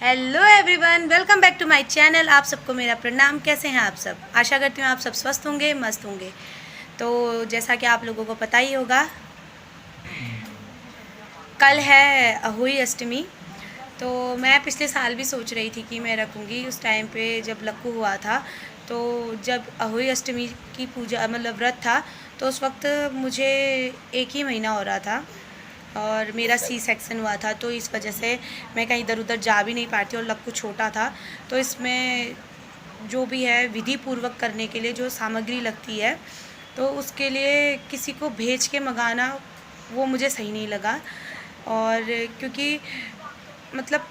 Hello everyone, welcome back to my channel. आप सबको मेरा प्रणाम। कैसे हैं आप सब? आशा करती हूँ आप सब स्वस्थ होंगे, मस्त होंगे। तो जैसा कि आप लोगों को पता ही होगा, कल है अहोई अष्टमी। तो मैं पिछले साल भी सोच रही थी कि मैं रखूँगी उस टाइम पे जब लक्कू हुआ था। तो जब अहोई अष्टमी की पूजा मतलब व्रत था, तो उस वक्त मुझे 1 ही महीना हो रहा था और मेरा सी सेक्शन हुआ था। तो इस वजह से मैं कहीं इधर उधर जा भी नहीं पाती और लक्कू छोटा था। तो इसमें जो भी है विधि पूर्वक करने के लिए जो सामग्री लगती है, तो उसके लिए किसी को भेज के मंगाना वो मुझे सही नहीं लगा। और क्योंकि मतलब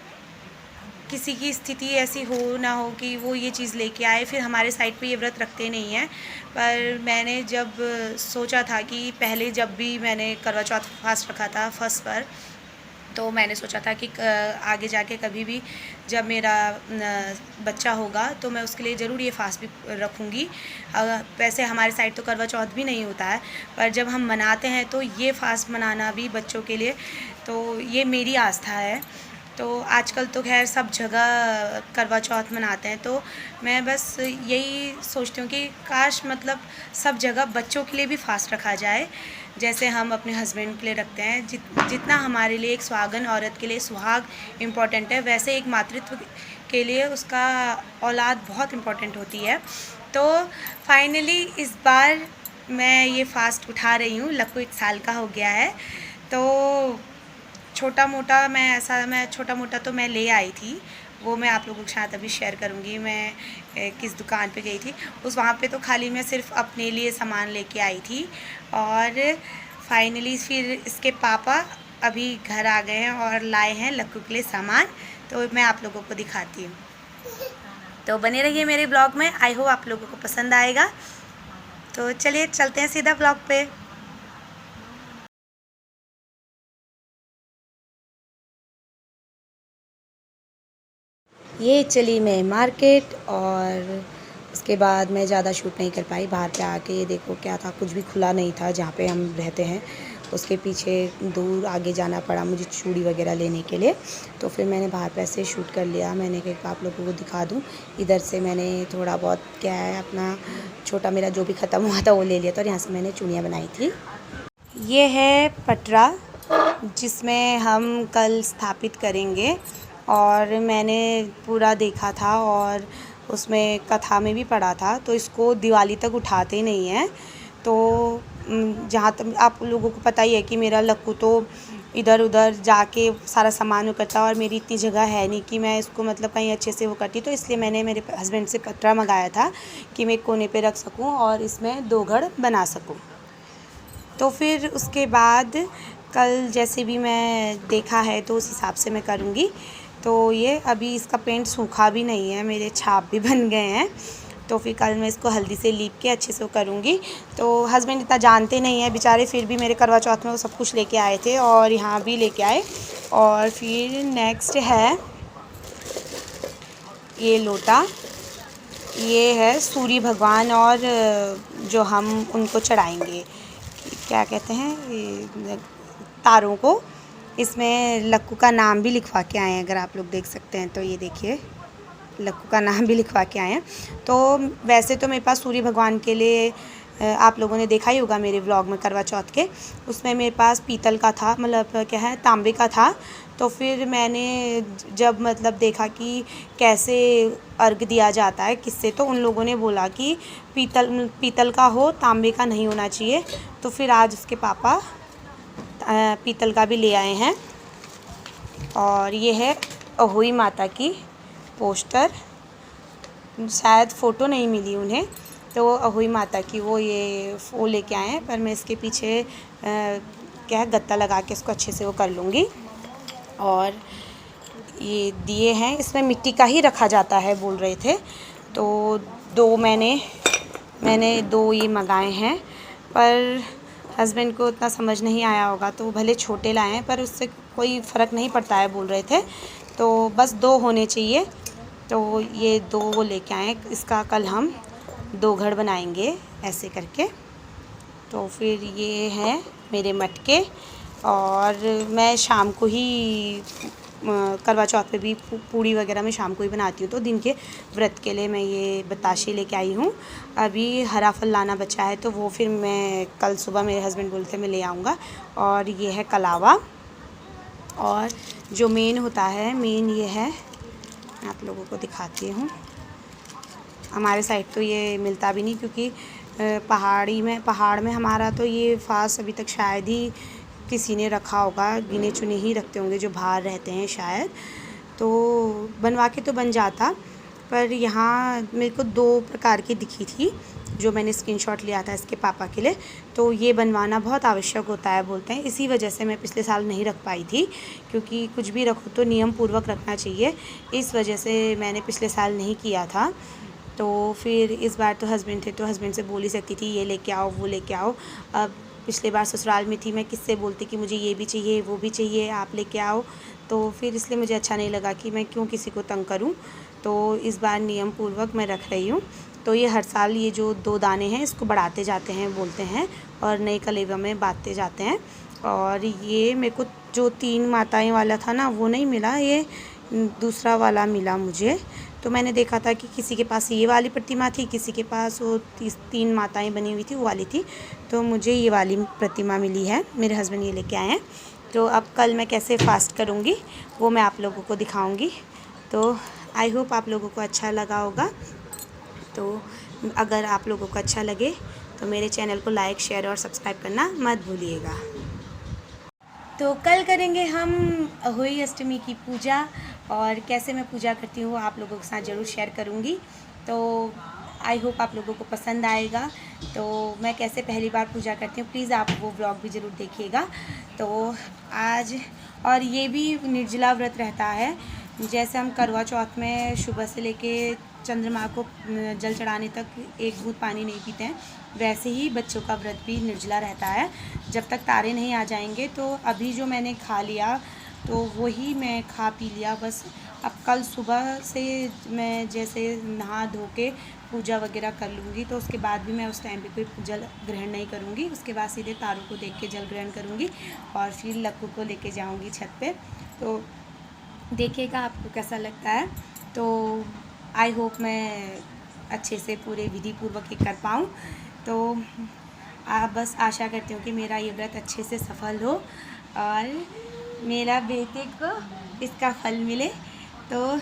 किसी की स्थिति ऐसी हो ना हो कि वो ये चीज़ लेके आए, फिर हमारे साइड पे ये व्रत रखते नहीं हैं। पर मैंने जब सोचा था कि पहले जब भी मैंने करवा चौथ फास्ट रखा था फर्स्ट पर, तो मैंने सोचा था कि आगे जाके कभी भी जब मेरा बच्चा होगा तो मैं उसके लिए ज़रूर ये फास्ट भी रखूँगी। वैसे हमारे साइड तो करवा चौथ भी नहीं होता है, पर जब हम मनाते हैं तो ये फास्ट मनाना भी बच्चों के लिए, तो ये मेरी आस्था है। तो आजकल तो खैर सब जगह करवा चौथ मनाते हैं, तो मैं बस यही सोचती हूँ कि काश मतलब सब जगह बच्चों के लिए भी फास्ट रखा जाए, जैसे हम अपने हस्बैंड के लिए रखते हैं। जितना हमारे लिए एक सुहागन औरत के लिए सुहाग इम्पॉर्टेंट है, वैसे एक मातृत्व के लिए उसका औलाद बहुत इम्पॉर्टेंट होती है। तो फाइनली इस बार मैं ये फ़ास्ट उठा रही हूँ। लक्कू 1 साल का हो गया है, तो छोटा मोटा तो मैं ले आई थी। वो मैं आप लोगों के साथ अभी शेयर करूँगी। मैं किस दुकान पे गई थी, उस वहाँ पे तो खाली मैं सिर्फ अपने लिए सामान लेके आई थी। और फाइनली फिर इसके पापा अभी घर आ गए हैं और लाए हैं लक्कू के लिए सामान, तो मैं आप लोगों को दिखाती हूँ। तो बने रहिए मेरे ब्लॉग में, आई होप आप लोगों को पसंद आएगा। तो चलिए चलते हैं सीधा ब्लॉग पे। ये चली मैं मार्केट, और उसके बाद मैं ज़्यादा शूट नहीं कर पाई। बाहर पे आके ये देखो क्या था, कुछ भी खुला नहीं था जहाँ पे हम रहते हैं। उसके पीछे दूर आगे जाना पड़ा मुझे चूड़ी वगैरह लेने के लिए। तो फिर मैंने बाहर पे ऐसे शूट कर लिया। मैंने कहा आप लोगों को दिखा दूँ। इधर से मैंने थोड़ा बहुत क्या है अपना छोटा मेरा जो भी ख़त्म हुआ था वो ले लिया था, और यहाँ से मैंने चूड़ियाँ बनाई थी। ये है पटरा जिसमें हम कल स्थापित करेंगे, और मैंने पूरा देखा था और उसमें कथा में भी पढ़ा था। तो इसको दिवाली तक उठाते नहीं हैं। तो जहाँ तक आप लोगों को पता ही है कि मेरा लक्कू तो इधर उधर जाके सारा सामान वो करता है, और मेरी इतनी जगह है नहीं कि मैं इसको मतलब कहीं अच्छे से वो करती। तो इसलिए मैंने मेरे हस्बैंड से पटरा मंगाया था कि मैं कोने पे रख सकूं और इसमें 2 घड़ बना सकूं। तो फिर उसके बाद कल जैसे भी मैं देखा है तो उस हिसाब से मैं करूँगी। तो ये अभी इसका पेंट सूखा भी नहीं है, मेरे छाप भी बन गए हैं। तो फिर कल मैं इसको हल्दी से लीप के अच्छे से वो करूँगी। तो हस्बैंड इतना जानते नहीं हैं बेचारे, फिर भी मेरे करवा चौथ में वो सब कुछ लेके आए थे और यहाँ भी लेके आए। और फिर नेक्स्ट है ये लोटा। ये है सूर्य भगवान, और जो हम उनको चढ़ाएंगे क्या कहते हैं ये तारों को। इसमें लक्कू का नाम भी लिखवा के आए हैं, अगर आप लोग देख सकते हैं तो ये देखिए लक्कू का नाम भी लिखवा के आए हैं। तो वैसे तो मेरे पास सूर्य भगवान के लिए आप लोगों ने देखा ही होगा मेरे व्लॉग में करवा चौथ के, उसमें मेरे पास पीतल का था, मतलब क्या है तांबे का था। तो फिर मैंने जब मतलब देखा कि कैसे अर्घ दिया जाता है किससे, तो उन लोगों ने बोला कि पीतल का हो, तांबे का नहीं होना चाहिए। तो फिर आज उसके पापा पीतल का भी ले आए हैं। और ये है अहोई माता की पोस्टर, शायद फ़ोटो नहीं मिली उन्हें, तो अहोई माता की वो लेके आए हैं। पर मैं इसके पीछे क्या है गत्ता लगा के इसको अच्छे से वो कर लूँगी। और ये दिए हैं, इसमें मिट्टी का ही रखा जाता है बोल रहे थे। तो 2 मैंने 2 ये मंगाए हैं, पर हस्बैंड को उतना समझ नहीं आया होगा, तो भले छोटे लाए हैं पर उससे कोई फ़र्क नहीं पड़ता है बोल रहे थे। तो बस 2 होने चाहिए, तो ये 2 वो लेके आए। इसका कल हम 2 घड़ बनाएंगे ऐसे करके। तो फिर ये हैं मेरे मटके, और मैं शाम को ही करवा चौथ पे भी पूड़ी वगैरह मैं शाम को ही बनाती हूँ। तो दिन के व्रत के लिए मैं ये बताशे लेके आई हूँ। अभी हरा फल लाना बचा है तो वो फिर मैं कल सुबह मेरे हस्बैंड बोलते मैं ले आऊँगा। और ये है कलावा, और जो मेन होता है मेन ये है, मैं आप लोगों को दिखाती हूँ। हमारे साइड तो ये मिलता भी नहीं, क्योंकि पहाड़ में हमारा तो ये फास्ट अभी तक शायद ही किसी ने रखा होगा, गिने चुने ही रखते होंगे जो बाहर रहते हैं शायद। तो बनवा के तो बन जाता, पर यहाँ मेरे को 2 प्रकार की दिखी थी जो मैंने स्क्रीनशॉट लिया था इसके पापा के लिए। तो ये बनवाना बहुत आवश्यक होता है बोलते हैं, इसी वजह से मैं पिछले साल नहीं रख पाई थी, क्योंकि कुछ भी रखो तो नियम पूर्वक रखना चाहिए। इस वजह से मैंने पिछले साल नहीं किया था। तो फिर इस बार तो हस्बैंड थे तो हस्बैंड से बोल ही सकती थी ये लेके आओ वो लेके आओ। अब पिछले बार ससुराल में थी, मैं किससे बोलती कि मुझे ये भी चाहिए वो भी चाहिए, आप लेके आओ। तो फिर इसलिए मुझे अच्छा नहीं लगा कि मैं क्यों किसी को तंग करूं। तो इस बार नियम पूर्वक मैं रख रही हूँ। तो ये हर साल ये जो 2 दाने हैं इसको बढ़ाते जाते हैं बोलते हैं, और नए कलेवा में बांटते जाते हैं। और ये मेरे को जो 3 माताएं वाला था ना वो नहीं मिला, ये दूसरा वाला मिला मुझे। तो मैंने देखा था कि किसी के पास ये वाली प्रतिमा थी, किसी के पास वो 3 माताएं बनी हुई थी वो वाली थी। तो मुझे ये वाली प्रतिमा मिली है, मेरे हस्बैंड ये लेके आए हैं। तो अब कल मैं कैसे फास्ट करूँगी वो मैं आप लोगों को दिखाऊँगी। तो आई होप आप लोगों को अच्छा लगा होगा। तो अगर आप लोगों को अच्छा लगे तो मेरे चैनल को लाइक शेयर और सब्सक्राइब करना मत भूलिएगा। तो कल करेंगे हम अहोई अष्टमी की पूजा, और कैसे मैं पूजा करती हूँ वो आप लोगों के साथ ज़रूर शेयर करूँगी। तो आई होप आप लोगों को पसंद आएगा। तो मैं कैसे पहली बार पूजा करती हूँ प्लीज़ आप वो व्लॉग भी ज़रूर देखिएगा। तो आज और ये भी निर्जला व्रत रहता है, जैसे हम करवा चौथ में सुबह से लेके चंद्रमा को जल चढ़ाने तक एक बूंद पानी नहीं पीते हैं, वैसे ही बच्चों का व्रत भी निर्जला रहता है जब तक तारे नहीं आ जाएंगे। तो अभी जो मैंने खा लिया तो वही मैं खा पी लिया बस। अब कल सुबह से मैं जैसे नहा धो के पूजा वगैरह कर लूँगी, तो उसके बाद भी मैं उस टाइम पे कोई जल ग्रहण नहीं करूँगी। उसके बाद सीधे तारों को देख के जल ग्रहण करूँगी और फिर लक्कू को लेके जाऊँगी छत पे। तो देखिएगा आपको कैसा लगता है। तो आई होप मैं अच्छे से पूरे विधि पूर्वक ही कर पाऊँ। तो आप बस आशा करती हूँ कि मेरा ये व्रत अच्छे से सफल हो और मेरा बेटे को इसका फल मिले। तो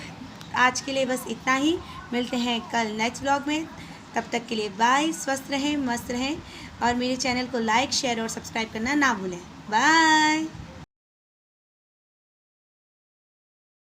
आज के लिए बस इतना ही, मिलते हैं कल नेक्स्ट व्लॉग में। तब तक के लिए बाय, स्वस्थ रहें मस्त रहें और मेरे चैनल को लाइक शेयर और सब्सक्राइब करना ना भूलें। बाय।